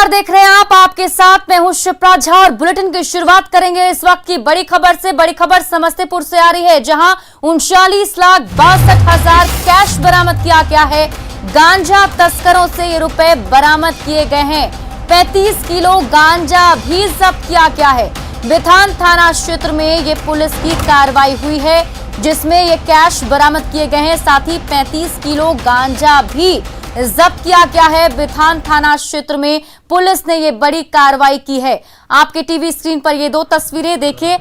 नमस्कार, देख रहे हैं आप, आपके साथ मैं हूं शिप्रा झा और बुलेटिन की शुरुआत करेंगे इस वक्त की बड़ी खबर से। बड़ी खबर समस्तीपुर से आ रही है, जहां 39,62,000 कैश बरामद किया गया है। गांजा तस्करों से ये रुपए बरामद किए गए हैं। 35 किलो गांजा भी जब्त किया गया है। बिथान थाना क्षेत्र में ये पुलिस की कार्रवाई हुई है, जिसमें ये कैश बरामद किए गए हैं। साथ ही 35 किलो गांजा भी जब्त किया गया है। बिथान थाना क्षेत्र में पुलिस ने ये बड़ी कार्रवाई की है। आपके टीवी स्क्रीन पर ये दो तस्वीरें देखिए,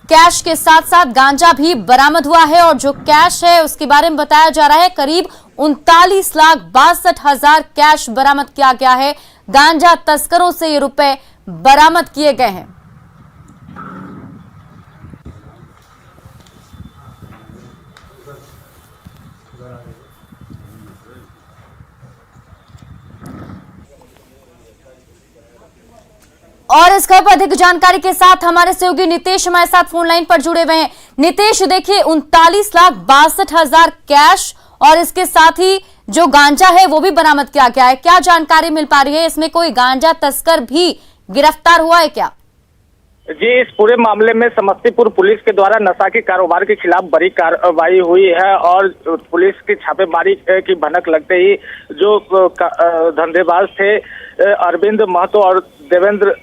कैश के साथ साथ गांजा भी बरामद हुआ है। और जो कैश है उसके बारे में बताया जा रहा है, करीब 39,62,000 कैश बरामद किया गया है। गांजा तस्करों से ये रुपए बरामद किए गए हैं। और इस खबर पर अधिक जानकारी के साथ हमारे सहयोगी नितेश हमारे साथ फोन लाइन पर जुड़े हुए हैं। नितेश, देखिए 39,62,000 कैश और इसके साथ ही जो गांजा है वो भी बरामद किया गया है। क्या जानकारी मिल पा रही है? इसमें कोई गांजा तस्कर भी गिरफ्तार हुआ है क्या? जी, इस पूरे मामले में समस्तीपुर पुलिस के द्वारा नशा के कारोबार के खिलाफ बड़ी कार्रवाई हुई है और पुलिस की छापेमारी की भनक लगते ही जो धंधेबाज थे अरविंद महतो और देवेंद्र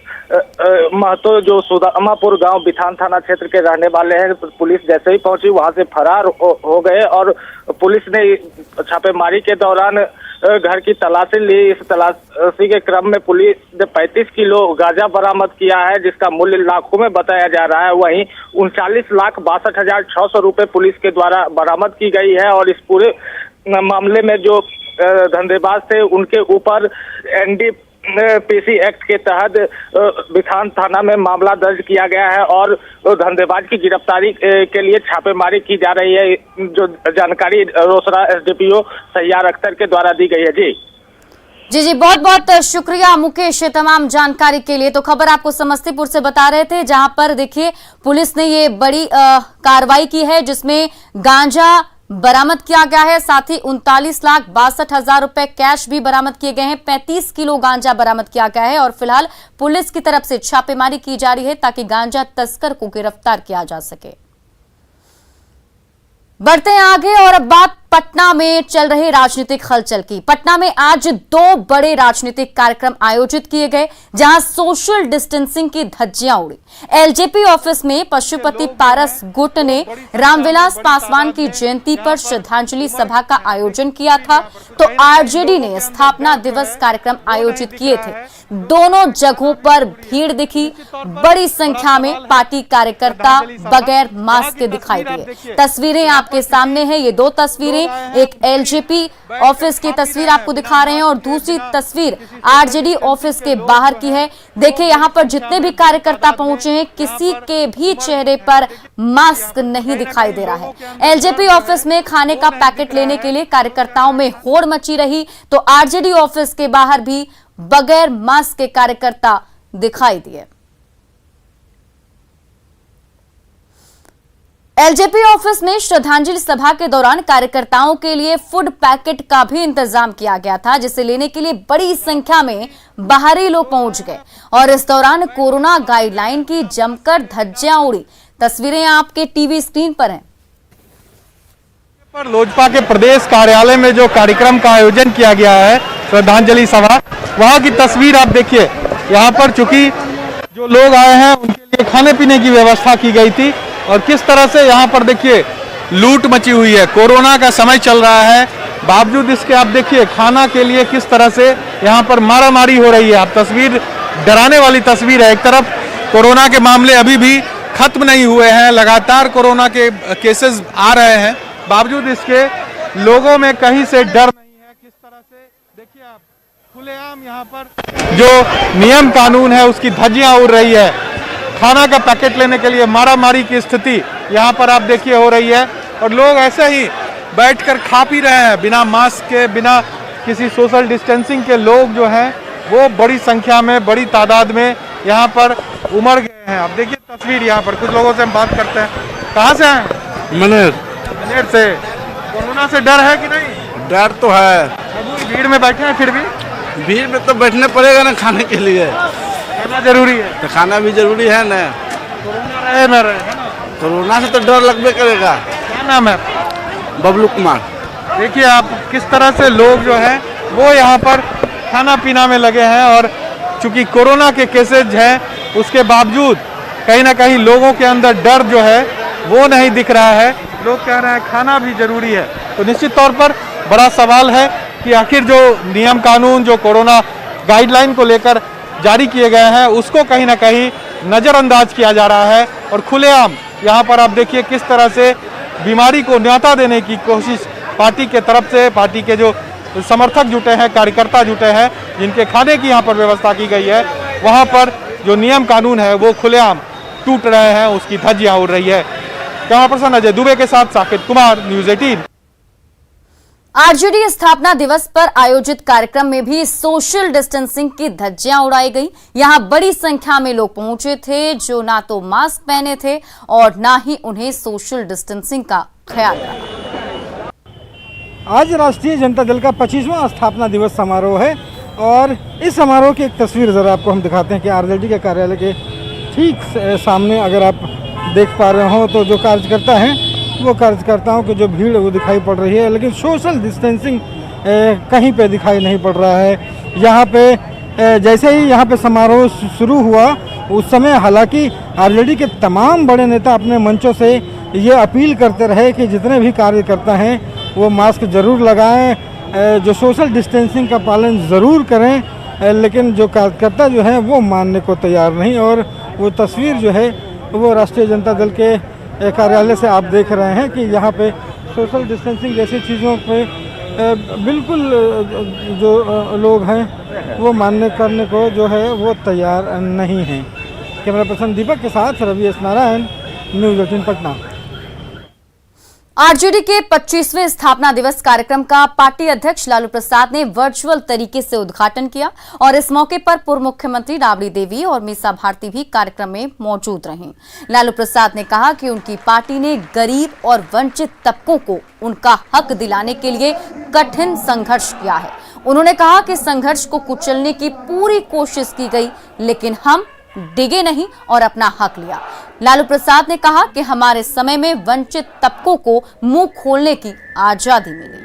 महतो, जो सुदामापुर गांव बिथान थाना क्षेत्र के रहने वाले हैं, पुलिस जैसे ही पहुंची वहां से फरार हो गए। और पुलिस ने छापेमारी के दौरान घर की तलाशी ली। इस तलाशी के क्रम में पुलिस ने 35 किलो गांजा बरामद किया है, जिसका मूल्य लाखों में बताया जा रहा है। वहीं 39,62,600 रुपए पुलिस के द्वारा बरामद की गई है। और इस पूरे मामले में जो धंधेबाज थे उनके ऊपर NDPC एक्ट के तहत बिथान थाना में मामला दर्ज किया गया है और धंधेबाज की गिरफ्तारी के लिए छापेमारी की जा रही है, जो जानकारी रोसड़ा SDPO सैयार अख्तर के द्वारा दी गई है। जी, बहुत बहुत शुक्रिया मुकेश तमाम जानकारी के लिए। तो खबर आपको समस्तीपुर से बता रहे थे, जहां पर देखिए पुलिस ने ये बड़ी कार्रवाई की है, जिसमें गांजा बरामद किया गया है। साथ ही 39,62,000 रुपए कैश भी बरामद किए गए हैं। 35 किलो गांजा बरामद किया गया है और फिलहाल पुलिस की तरफ से छापेमारी की जा रही है ताकि गांजा तस्कर को गिरफ्तार किया जा सके। बढ़ते हैं आगे और अब बात पटना में चल रहे राजनीतिक हलचल की। पटना में आज 2 बड़े राजनीतिक कार्यक्रम आयोजित किए गए, जहां सोशल डिस्टेंसिंग की धज्जियां उड़ी। LJP ऑफिस में पशुपति पारस गुट ने रामविलास पासवान की जयंती पर श्रद्धांजलि सभा का आयोजन किया था, तो RJD ने स्थापना दिवस कार्यक्रम आयोजित किए थे। दोनों जगहों पर भीड़ दिखी। बड़ी संख्या में पार्टी कार्यकर्ता बगैर मास्क के दिखाई दिए। तस्वीरें आपके सामने है, ये 2 तस्वीरें, एक LJP ऑफिस की तस्वीर आपको दिखा रहे हैं और दूसरी तस्वीर RJD ऑफिस के बाहर की है। देखिए यहां पर जितने भी कार्यकर्ता पहुंचे हैं, किसी के भी चेहरे पर मास्क नहीं दिखाई दे रहा है। LJP ऑफिस में खाने का पैकेट लेने के लिए कार्यकर्ताओं में होड़ मची रही, तो RJD ऑफिस के बाहर भी बगैर मास्क के कार्यकर्ता दिखाई दिए। LJP ऑफिस में श्रद्धांजलि सभा के दौरान कार्यकर्ताओं के लिए फूड पैकेट का भी इंतजाम किया गया था, जिसे लेने के लिए बड़ी संख्या में बाहरी लोग पहुंच गए। और इस दौरान कोरोना गाइडलाइन की जमकर धज्जियां उड़ी। तस्वीरें आपके टीवी स्क्रीन पर हैं। लोजपा के प्रदेश कार्यालय में जो कार्यक्रम का आयोजन किया गया है, श्रद्धांजलि सभा, वहां की तस्वीर आप देखिए। यहाँ पर चूंकि जो लोग आए हैं उनके लिए खाने पीने की व्यवस्था की गई थी और किस तरह से यहाँ पर देखिए लूट मची हुई है। कोरोना का समय चल रहा है, बावजूद इसके आप देखिए खाना के लिए किस तरह से यहाँ पर मारामारी हो रही है। आप तस्वीर डराने वाली तस्वीर है। एक तरफ कोरोना के मामले अभी भी खत्म नहीं हुए हैं, लगातार कोरोना के केसेस आ रहे हैं, बावजूद इसके लोगों में कहीं से डर नहीं है। किस तरह से देखिए आप खुलेआम यहाँ पर जो नियम कानून है उसकी धज्जियां उड़ रही है। खाना का पैकेट लेने के लिए मारामारी की स्थिति यहाँ पर आप देखिए हो रही है और लोग ऐसे ही बैठकर खा पी रहे हैं बिना मास्क के, बिना किसी सोशल डिस्टेंसिंग के। लोग जो हैं वो बड़ी संख्या में, बड़ी तादाद में यहाँ पर उमड़ गए हैं। आप देखिए तस्वीर यहाँ पर, कुछ लोगों से हम बात करते हैं। कहाँ से हैं? मनेर से। कोरोना से डर है कि नहीं? डर तो है। भीड़ में बैठे हैं फिर भी भीड़ में तो बैठने पड़ेगा ना खाने के लिए, खाना जरूरी है, तो खाना भी जरूरी है ना। कोरोना रहे ना रहे, है ना? कोरोना से तो डर लगबे करेगा। क्या नाम है आपका? बबलू कुमार। देखिए आप किस तरह से लोग जो हैं वो यहाँ पर खाना पीना में लगे हैं, और चूंकि कोरोना के केसेज हैं उसके बावजूद कहीं ना कहीं लोगों के अंदर डर जो है वो नहीं दिख रहा है। लोग कह रहे हैं खाना भी जरूरी है। तो निश्चित तौर पर बड़ा सवाल है कि आखिर जो नियम कानून जो कोरोना गाइडलाइन को लेकर जारी किए गए हैं उसको कहीं ना कहीं नज़रअंदाज किया जा रहा है, और खुलेआम यहाँ पर आप देखिए किस तरह से बीमारी को न्योता देने की कोशिश पार्टी के तरफ से, पार्टी के जो समर्थक जुटे हैं, कार्यकर्ता जुटे हैं, जिनके खाने की यहाँ पर व्यवस्था की गई है, वहाँ पर जो नियम कानून है वो खुलेआम टूट रहे हैं, उसकी धज्जियां उड़ रही है। कैमरा पर्सन अजय दुबे के साथ साकेत कुमार, न्यूज़ 18। आरजेडी स्थापना दिवस पर आयोजित कार्यक्रम में भी सोशल डिस्टेंसिंग की धज्जियां उड़ाई गई। यहां बड़ी संख्या में लोग पहुंचे थे जो ना तो मास्क पहने थे और ना ही उन्हें सोशल डिस्टेंसिंग का ख्याल रहा। आज राष्ट्रीय जनता दल का 25वां स्थापना दिवस समारोह है, और इस समारोह की एक तस्वीर ज़रा आपको हम दिखाते हैं कि आरजेडी के कार्यालय के ठीक सामने अगर आप देख पा रहे हो तो जो कार्यकर्ता हैं वो कार्यकर्ताओं की जो भीड़ वो दिखाई पड़ रही है, लेकिन सोशल डिस्टेंसिंग कहीं पे दिखाई नहीं पड़ रहा है। यहाँ पे जैसे ही यहाँ पे समारोह शुरू हुआ उस समय हालांकि आरजेडी के तमाम बड़े नेता अपने मंचों से ये अपील करते रहे कि जितने भी कार्यकर्ता हैं वो मास्क ज़रूर लगाएं, जो सोशल डिस्टेंसिंग का पालन ज़रूर करें, लेकिन जो कार्यकर्ता जो हैं वो मानने को तैयार नहीं। और वो तस्वीर जो है वो राष्ट्रीय जनता दल के कार्यालय से आप देख रहे हैं कि यहाँ पे सोशल डिस्टेंसिंग जैसी चीज़ों पे बिल्कुल जो लोग हैं वो मानने करने को जो है वो तैयार नहीं हैं। कैमरा पर्सन दीपक के साथ Ravi S Narayan, news 18 Patna. RJD के 25वें स्थापना दिवस कार्यक्रम का पार्टी अध्यक्ष लालू प्रसाद ने वर्चुअल तरीके से उद्घाटन किया, और इस मौके पर पूर्व मुख्यमंत्री राबड़ी देवी और मीसा भारती भी कार्यक्रम में मौजूद रहीं। लालू प्रसाद ने कहा कि उनकी पार्टी ने गरीब और वंचित तबकों को उनका हक दिलाने के लिए कठिन संघर्ष किया है। उन्होंने कहा कि संघर्ष को कुचलने की पूरी कोशिश की गई, लेकिन हम डिगे नहीं और अपना हक लिया। लालू प्रसाद ने कहा कि हमारे समय में वंचित तबकों को मुंह खोलने की आजादी मिली।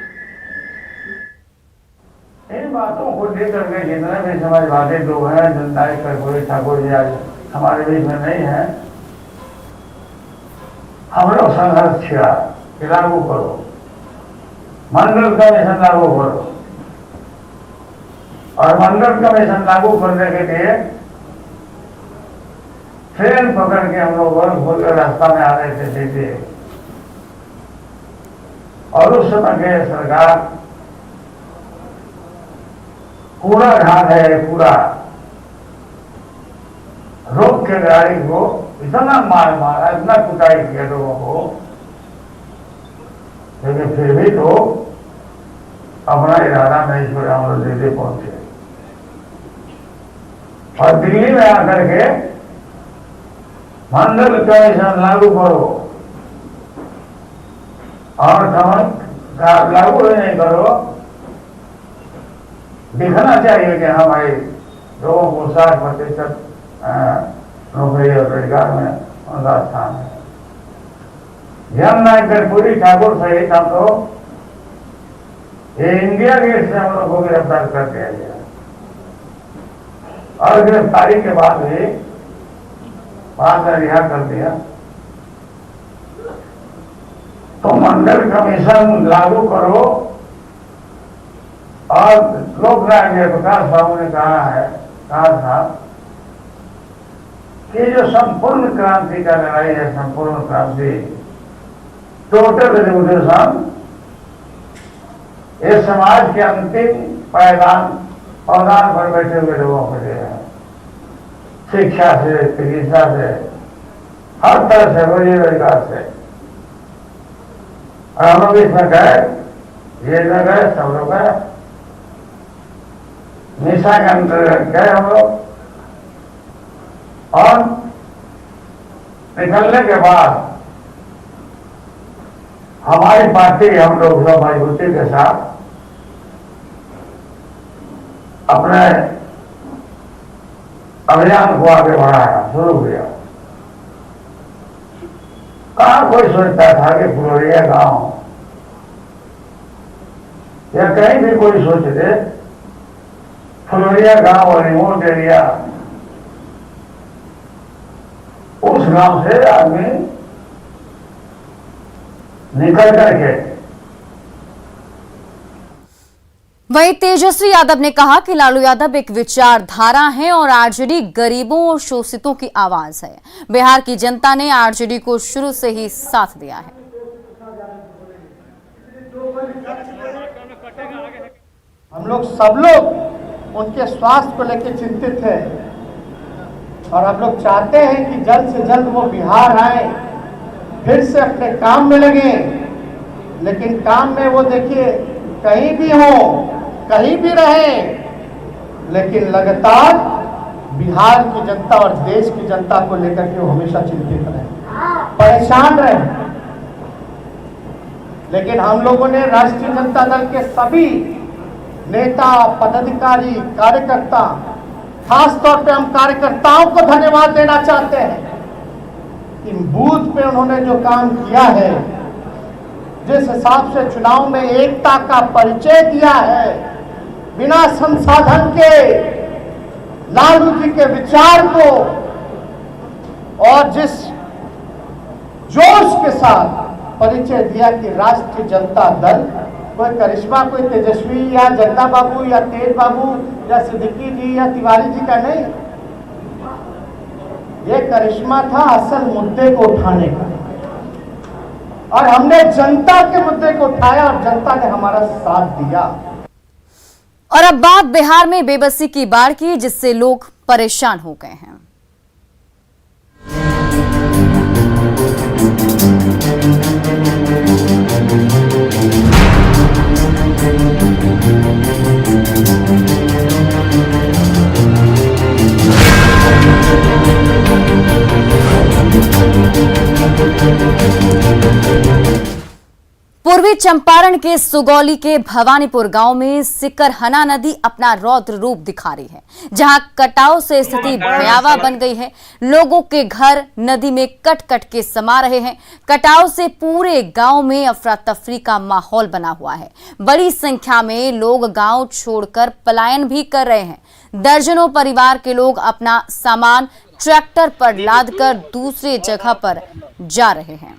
इन बातों को लेकर के जितने भी समाजवादी लोग हैं, जनता कर्पूरी ठाकुर जी आज हमारे बीच में नहीं है, हम लोग संघर्ष किया कि लागू करो, मंडल कमीशन लागू करो, और मंडल कमीशन लागू करने के लिए ट्रेन पकड़ के हम लोग रास्ता में आ रहे थे सीधे। और उस समय के सरकार कूड़ा घाट है, कूड़ा रोक के गाड़ी को इतना मारा, इतना कुटाई किया लोगों को, लेकिन फिर भी तो अपना इरादा नहीं छोड़ा, हम लोग दिल्ली पहुंचे। और दिल्ली में आकर के मंडल कमीशन लागू करो, और लागू नहीं करो, दिखना चाहिए कि हमारे लोगों को 60% नौकरी और रोजगार में उनका स्थान है। जननायक कर्पूरी ठाकुर सहित हम लोग ये इंडिया गेट से हम लोग को गिरफ्तार कर दिया गया, और गिरफ्तारी के बाद भी बाद में रिहा कर दिया। तो मंडल कमीशन लागू करो, और लोकनायक जयप्रकाश बाबू ने कहा था कि जो संपूर्ण क्रांति का लड़ाई है, संपूर्ण क्रांति, टोटल रिवोल्यूशन, ये समाज के अंतिम पायदान पर बैठे हुए लोगों के लिए है। शिक्षा से, चिकित्सा से, हर तरह से, रोजगार से। और हम लोग इसमें गए, ये में गए, सब लोग गए, निशा के अंतर्गत गए हम लोग, और निकलने के बाद हमारी पार्टी, हम लोग सब मजबूती के साथ अपने अभियान को आगे बढ़ाया, शुरू किया। कहाँ कोई सोचता था कि फुलोरिया गांव या कहीं भी कोई सोचते फुलोरिया गांव और रिमोट एरिया, उस गांव से आदमी निकल करके। वहीं तेजस्वी यादव ने कहा कि लालू यादव एक विचारधारा है और आरजेडी गरीबों और शोषितों की आवाज है। बिहार की जनता ने आरजेडी को शुरू से ही साथ दिया है। हम लोग सब लोग उनके स्वास्थ्य को लेकर चिंतित हैं और हम लोग चाहते हैं कि जल्द से जल्द वो बिहार आए, फिर से अपने काम में लगे। लेकिन काम में वो देखिए कहीं भी हो, कहीं भी रहे, लेकिन लगातार बिहार की जनता और देश की जनता को लेकर के वो हमेशा चिंतित रहे, परेशान रहे। लेकिन हम लोगों ने राष्ट्रीय जनता दल के सभी नेता, पदाधिकारी, कार्यकर्ता, खास तौर पे हम कार्यकर्ताओं को धन्यवाद देना चाहते हैं कि बूथ पे उन्होंने जो काम किया है, जिस हिसाब से चुनाव में एकता का परिचय दिया है, बिना संसाधन के लालू जी के विचार को और जिस जोश के साथ परिचय दिया कि राष्ट्रीय जनता दल कोई करिश्मा, कोई तेजस्वी या जगदा बाबू या तेज बाबू या सिद्दीकी जी या तिवारी जी का नहीं, ये करिश्मा था असल मुद्दे को उठाने का। और हमने जनता के मुद्दे को उठाया और जनता ने हमारा साथ दिया। और अब बात बिहार में बेबसी की बाढ़ की, जिससे लोग परेशान हो गए हैं। पूर्वी चंपारण के सुगौली के भवानीपुर गांव में सिकरहना नदी अपना रौद्र रूप दिखा रही है, जहां कटाव से स्थिति भयावह बन गई है। लोगों के घर नदी में कट कट के समा रहे हैं। कटाव से पूरे गांव में अफरा तफरी का माहौल बना हुआ है। बड़ी संख्या में लोग गांव छोड़कर पलायन भी कर रहे हैं। दर्जनों परिवार के लोग अपना सामान ट्रैक्टर पर लादकर दूसरे जगह पर जा रहे हैं।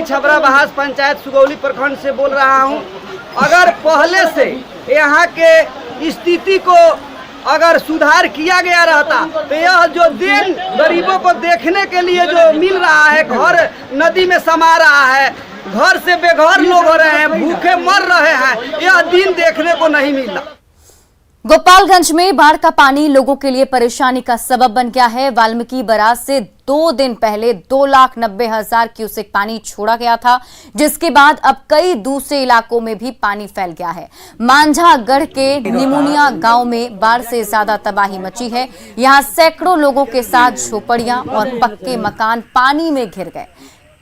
छबरा बहास पंचायत सुगौली प्रखंड से बोल रहा हूं। अगर पहले से यहाँ के स्थिति को अगर सुधार किया गया रहता तो यह जो दिन गरीबों को देखने के लिए जो मिल रहा है, घर नदी में समा रहा है, घर से बेघर लोग हो रहे हैं, भूखे मर रहे हैं, यह दिन देखने को नहीं मिला। गोपालगंज में बाढ़ का पानी लोगों के लिए परेशानी का सबब बन गया है। वाल्मीकि बराज से 2 दिन पहले 2,90,000 क्यूसेक पानी छोड़ा गया था, जिसके बाद अब कई दूसरे इलाकों में भी पानी फैल गया है। मांझागढ़ के निमुनिया गांव में बाढ़ से ज्यादा तबाही मची है। यहां सैकड़ों लोगों के साथ झोपड़ियां और पक्के मकान पानी में घिर गए।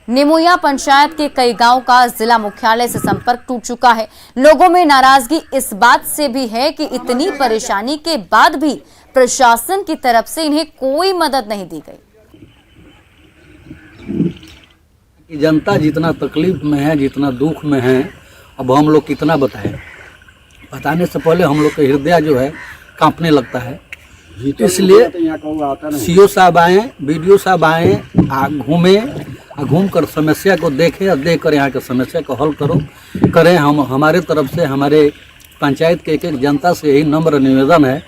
निमुया पंचायत के कई गांव का जिला मुख्यालय से संपर्क टूट चुका है। लोगों में नाराजगी इस बात से भी है कि इतनी परेशानी के बाद भी प्रशासन की तरफ से इन्हें कोई मदद नहीं दी गई। जनता जितना तकलीफ में है, जितना दुख में है, अब हम लोग कितना बताएं। बताने से पहले हम लोग का हृदय जो है कांपने लगता है। इसलिए सीओ साहब आए, बीडीओ साहब आए, घूम कर समस्या को देखें और देख कर यहाँ के समस्या को हल करें। हम हमारे तरफ से हमारे पंचायत के एक जनता से यही नम्र निवेदन है।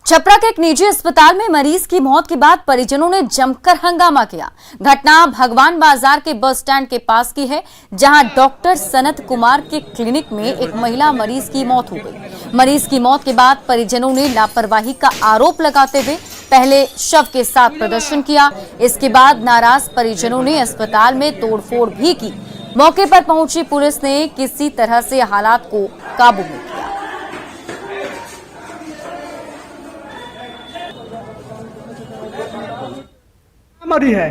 छपरा के एक निजी अस्पताल में मरीज की मौत के बाद परिजनों ने जमकर हंगामा किया। घटना भगवान बाजार के बस स्टैंड के पास की है, जहां डॉक्टर सनत कुमार के क्लिनिक में एक महिला मरीज की मौत हो गई। मरीज की मौत के बाद परिजनों ने लापरवाही का आरोप लगाते हुए पहले शव के साथ प्रदर्शन किया। इसके बाद नाराज परिजनों ने अस्पताल में तोड़फोड़ भी की। मौके पर पहुंची पुलिस ने किसी तरह से हालात को काबू में किया। मरी है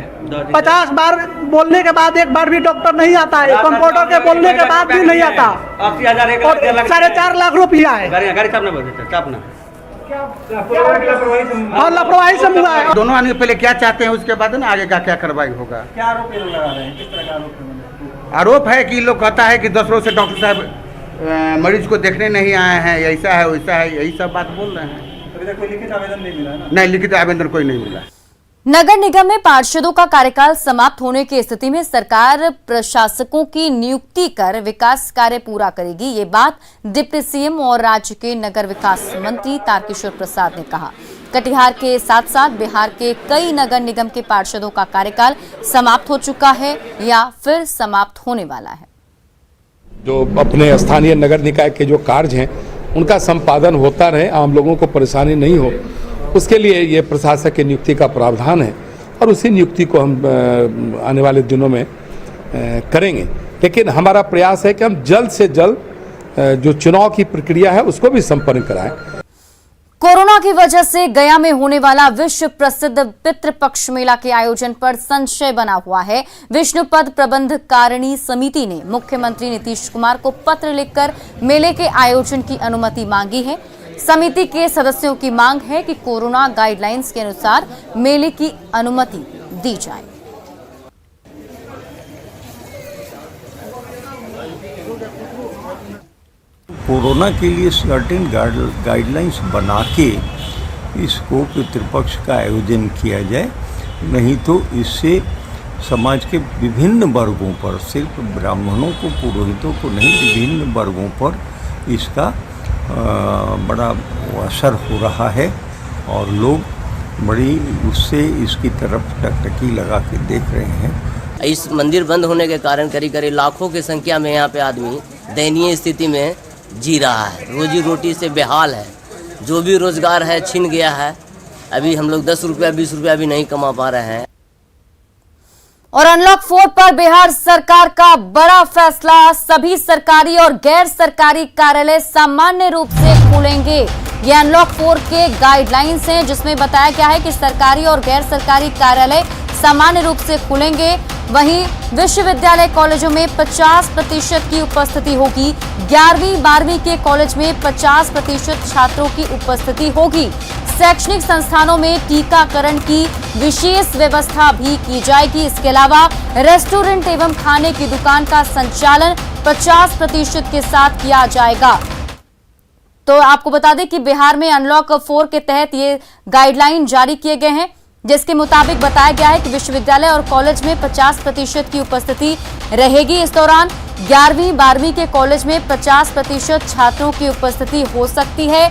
50 बार बोलने के बाद एक बार भी डॉक्टर नहीं आता है, कंपाउंडर के बोलने के बाद भी नहीं आता। 4.5 लाख रुपया है और लापरवाही से हुआ है। दोनों आदमी पहले क्या चाहते हैं, उसके बाद ना आगे का क्या कार्रवाई होगा। क्या आरोप लगा रहे हैं, किस तरह का आरोप है? आरोप है कि लोग कहता है कि 10 रोज से डॉक्टर साहब मरीज को देखने नहीं आए हैं, ऐसा है वैसा है, यही सब बात बोल रहे हैं। अभी तक कोई लिखित आवेदन नहीं मिला ना? नहीं, लिखित आवेदन कोई नहीं मिला। नगर निगम में पार्षदों का कार्यकाल समाप्त होने की स्थिति में सरकार प्रशासकों की नियुक्ति कर विकास कार्य पूरा करेगी। ये बात डिप्टी सीएम और राज्य के नगर विकास मंत्री तारकिशोर प्रसाद ने कहा। कटिहार के साथ साथ बिहार के कई नगर निगम के पार्षदों का कार्यकाल समाप्त हो चुका है या फिर समाप्त होने वाला है। जो अपने स्थानीय नगर निकाय के जो कार्य हैं उनका संपादन होता रहे, आम लोगों को परेशानी नहीं हो, उसके लिए ये प्रशासक की नियुक्ति का प्रावधान है और उसी नियुक्ति को हम आने वाले दिनों में करेंगे। लेकिन हमारा प्रयास है कि हम जल्द से जल्द जो चुनाव की प्रक्रिया है उसको भी संपन्न कराएं। कोरोना की वजह से गया में होने वाला विश्व प्रसिद्ध पितृपक्ष मेला के आयोजन पर संशय बना हुआ है। विष्णुपद प्रबंध कारिणी समिति ने मुख्यमंत्री नीतीश कुमार को पत्र लिखकर मेले के आयोजन की अनुमति मांगी है। समिति के सदस्यों की मांग है कि कोरोना गाइडलाइंस के अनुसार मेले की अनुमति दी जाए। कोरोना के लिए सर्टेन गाइडलाइंस बना के इसको पितृपक्ष का आयोजन किया जाए, नहीं तो इससे समाज के विभिन्न वर्गों पर, सिर्फ ब्राह्मणों को, पुरोहितों को नहीं, विभिन्न वर्गों पर इसका बड़ा असर हो रहा है और लोग बड़ी उससे इसकी तरफ टकटकी लगा के देख रहे हैं। इस मंदिर बंद होने के कारण करीब करीब लाखों की संख्या में यहाँ पे आदमी दयनीय स्थिति में जी रहा है, रोजी रोटी से बेहाल है, जो भी रोजगार है छिन गया है। अभी हम लोग 10 रुपया 20 रुपया भी नहीं कमा पा रहे हैं। और अनलॉक 4 पर बिहार सरकार का बड़ा फैसला, सभी सरकारी और गैर सरकारी कार्यालय सामान्य रूप से खुलेंगे। ये अनलॉक 4 के गाइडलाइंस हैं जिसमें बताया गया है कि सरकारी और गैर सरकारी कार्यालय सामान्य रूप से खुलेंगे। वहीं विश्वविद्यालय कॉलेजों में 50% की उपस्थिति होगी। 11वीं 12वीं के कॉलेज में 50% छात्रों की उपस्थिति होगी। शैक्षणिक संस्थानों में टीकाकरण की विशेष व्यवस्था भी की जाएगी। इसके अलावा रेस्टोरेंट एवं खाने की दुकान का संचालन 50% के साथ किया जाएगा। तो आपको बता दें कि बिहार में अनलॉक 4 के तहत ये गाइडलाइन जारी किए गए हैं, जिसके मुताबिक बताया गया है कि विश्वविद्यालय और कॉलेज में 50% की उपस्थिति रहेगी। इस दौरान 11वीं 12वीं के कॉलेज में 50% छात्रों की उपस्थिति हो सकती है।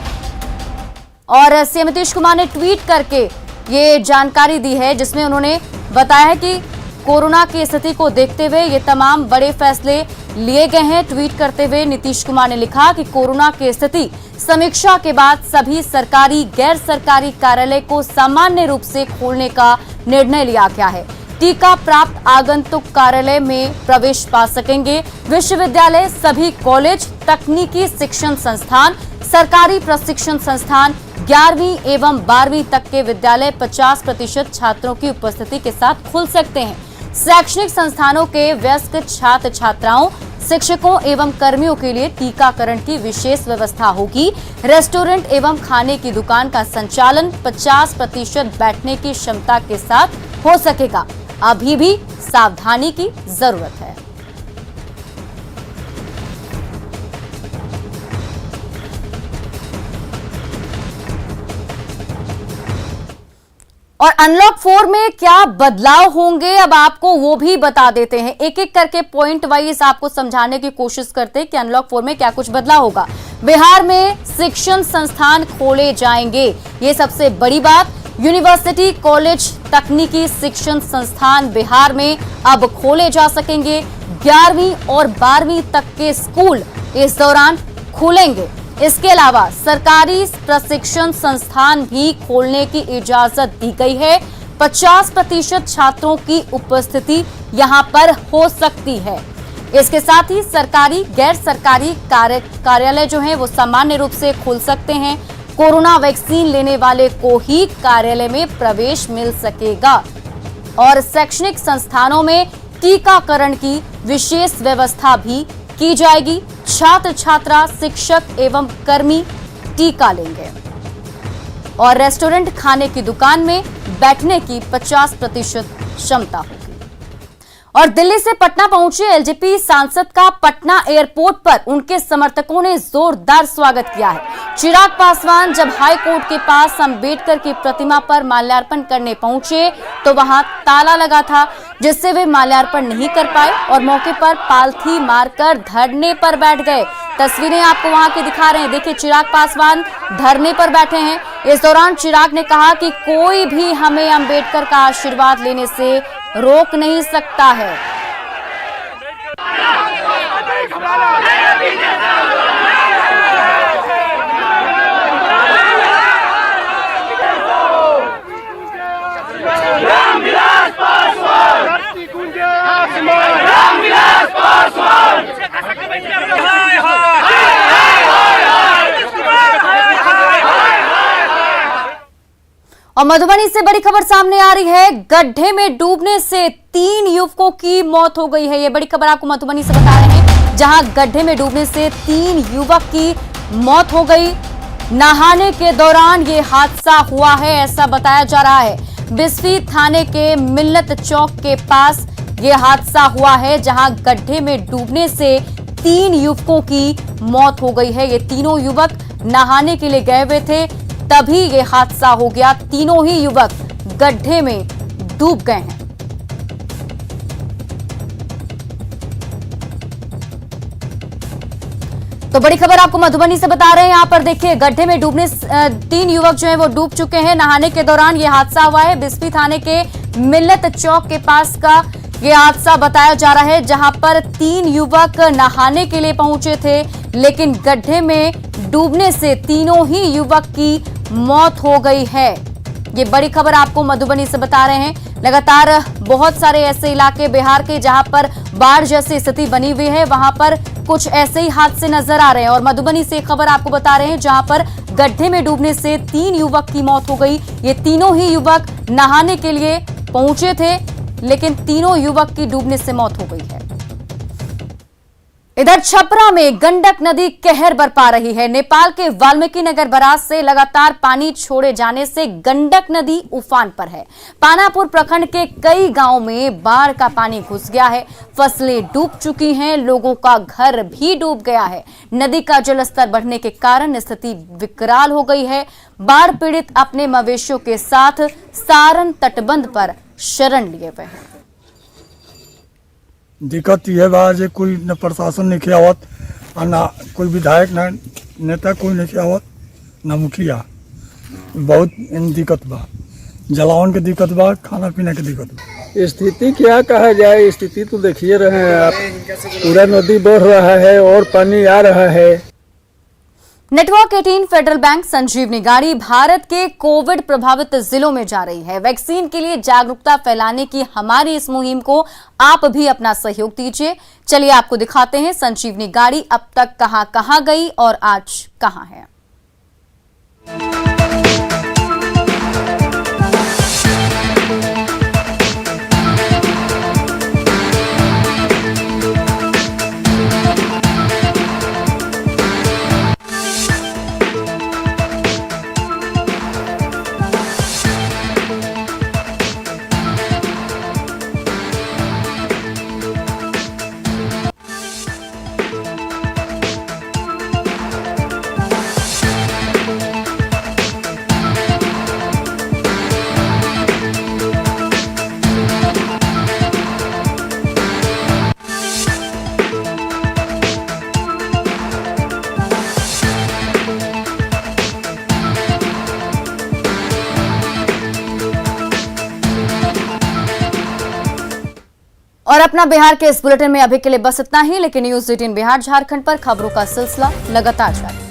और सीएम नीतीश कुमार ने ट्वीट करके ये जानकारी दी है, जिसमें उन्होंने बताया है कि कोरोना की स्थिति को देखते हुए ये तमाम बड़े फैसले लिए गए हैं। ट्वीट करते हुए नीतीश कुमार ने लिखा कि कोरोना की स्थिति समीक्षा के बाद सभी सरकारी गैर सरकारी कार्यालय को सामान्य रूप से खोलने का निर्णय लिया गया है। टीका प्राप्त आगंतुक कार्यालय में प्रवेश पा सकेंगे। विश्वविद्यालय, सभी कॉलेज, तकनीकी शिक्षण संस्थान, सरकारी प्रशिक्षण संस्थान, 11वीं एवं 12वीं तक के विद्यालय 50% छात्रों की उपस्थिति के साथ खुल सकते हैं। शैक्षणिक संस्थानों के वयस्क छात्र छात्राओं, शिक्षकों एवं कर्मियों के लिए टीकाकरण की विशेष व्यवस्था होगी। रेस्टोरेंट एवं खाने की दुकान का संचालन 50% बैठने की क्षमता के साथ हो सकेगा। अभी भी सावधानी की जरूरत है। और अनलॉक 4 में क्या बदलाव होंगे, अब आपको वो भी बता देते हैं। एक एक करके पॉइंट वाइज आपको समझाने की कोशिश करते हैं कि अनलॉक 4 में क्या कुछ बदलाव होगा। बिहार में शिक्षण संस्थान खोले जाएंगे, ये सबसे बड़ी बात। यूनिवर्सिटी, कॉलेज, तकनीकी शिक्षण संस्थान बिहार में अब खोले जा सकेंगे। 11वीं और 12वीं तक के स्कूल इस दौरान खुलेंगे। इसके अलावा सरकारी प्रशिक्षण संस्थान भी खोलने की इजाजत दी गई है। 50% छात्रों की उपस्थिति यहां पर हो सकती है। इसके साथ ही सरकारी गैर सरकारी कार्यालय जो हैं वो सामान्य रूप से खुल सकते हैं। कोरोना वैक्सीन लेने वाले को ही कार्यालय में प्रवेश मिल सकेगा। और शैक्षणिक संस्थानों में टीकाकरण की विशेष व्यवस्था भी की जाएगी। छात्र छात्रा, शिक्षक एवं कर्मी टीका लेंगे और रेस्टोरेंट, खाने की दुकान में बैठने की 50% क्षमता होगी। और दिल्ली से पटना पहुंचे एलजेपी सांसद का पटना एयरपोर्ट पर उनके समर्थकों ने जोरदार स्वागत किया है। चिराग पासवान जब हाई कोर्ट के पास अंबेडकर की प्रतिमा पर माल्यार्पण करने पहुंचे तो वहां ताला लगा था, जिससे वे माल्यार्पण नहीं कर पाए और मौके पर पालथी मारकर धरने पर बैठ गए। तस्वीरें आपको वहां की दिखा रहे हैं। देखिए, चिराग पासवान धरने पर बैठे हैं। इस दौरान चिराग ने कहा कि कोई भी हमें अंबेडकर का आशीर्वाद लेने से रोक नहीं सकता है। और मधुबनी से बड़ी खबर सामने आ रही है। गड्ढे में डूबने से 3 युवकों की मौत हो गई है। ये बड़ी खबर आपको मधुबनी से बता रहे हैं, जहां गड्ढे में डूबने से 3 युवक की मौत हो गई। नहाने के दौरान ये हादसा हुआ है, ऐसा बताया जा रहा है। बिस्फी थाने के मिल्लत चौक के पास ये हादसा हुआ है, जहां गड्ढे में डूबने से 3 युवकों की मौत हो गई है। ये तीनों युवक नहाने के लिए गए हुए थे, तभी ये हादसा हो गया। तीनों ही युवक गड्ढे में डूब गए हैं। तो बड़ी खबर आपको मधुबनी से बता रहे हैं। यहां पर देखिए, गड्ढे में डूबने 3 युवक जो हैं वो डूब चुके हैं। नहाने के दौरान ये हादसा हुआ है। बिस्फी थाने के मिल्लत चौक के पास का ये हादसा बताया जा रहा है, जहां पर 3 युवक नहाने के लिए पहुंचे थे, लेकिन गड्ढे में डूबने से तीनों ही युवक की मौत हो गई है। ये बड़ी खबर आपको मधुबनी से बता रहे हैं। लगातार बहुत सारे ऐसे इलाके बिहार के जहां पर बाढ़ जैसी स्थिति बनी हुई है, वहां पर कुछ ऐसे ही हादसे नजर आ रहे हैं। और मधुबनी से खबर आपको बता रहे हैं, जहां पर गड्ढे में डूबने से 3 युवक की मौत हो गई। ये तीनों ही युवक नहाने के लिए पहुंचे थे, लेकिन तीनों युवक की डूबने से मौत हो गई है। इधर छपरा में गंडक नदी कहर बरपा रही है। नेपाल के वाल्मीकि नगर बराज से लगातार पानी छोड़े जाने से गंडक नदी उफान पर है। पानापुर प्रखंड के कई गांवों में बाढ़ का पानी घुस गया है। फसलें डूब चुकी हैं, लोगों का घर भी डूब गया है। नदी का जलस्तर बढ़ने के कारण स्थिति विकराल हो गई है। बाढ़ पीड़ित अपने मवेशियों के साथ सारण तटबंध पर शरण लिए हुए हैं। दिक्कत यह बा जे कोई न प्रशासन नहीं आवत, ना कोई विधायक, ना नेता कोई नहीं आवत, ना मुखिया। बहुत दिक्कत बा, जलावन के दिक्कत बा, खाना पीना के दिक्कत बा। स्थिति क्या कहा जाए, स्थिति तो देखिए रहे हैं आप, पूरा नदी बढ़ रहा है और पानी आ रहा है। नेटवर्क 18 फेडरल बैंक संजीवनी गाड़ी भारत के कोविड प्रभावित जिलों में जा रही है। वैक्सीन के लिए जागरूकता फैलाने की हमारी इस मुहिम को आप भी अपना सहयोग दीजिए। चलिए आपको दिखाते हैं संजीवनी गाड़ी अब तक कहां गई और आज कहां है। और अपना बिहार के इस बुलेटिन में अभी के लिए बस इतना ही, लेकिन न्यूज़ 18 बिहार झारखंड पर खबरों का सिलसिला लगातार जारी।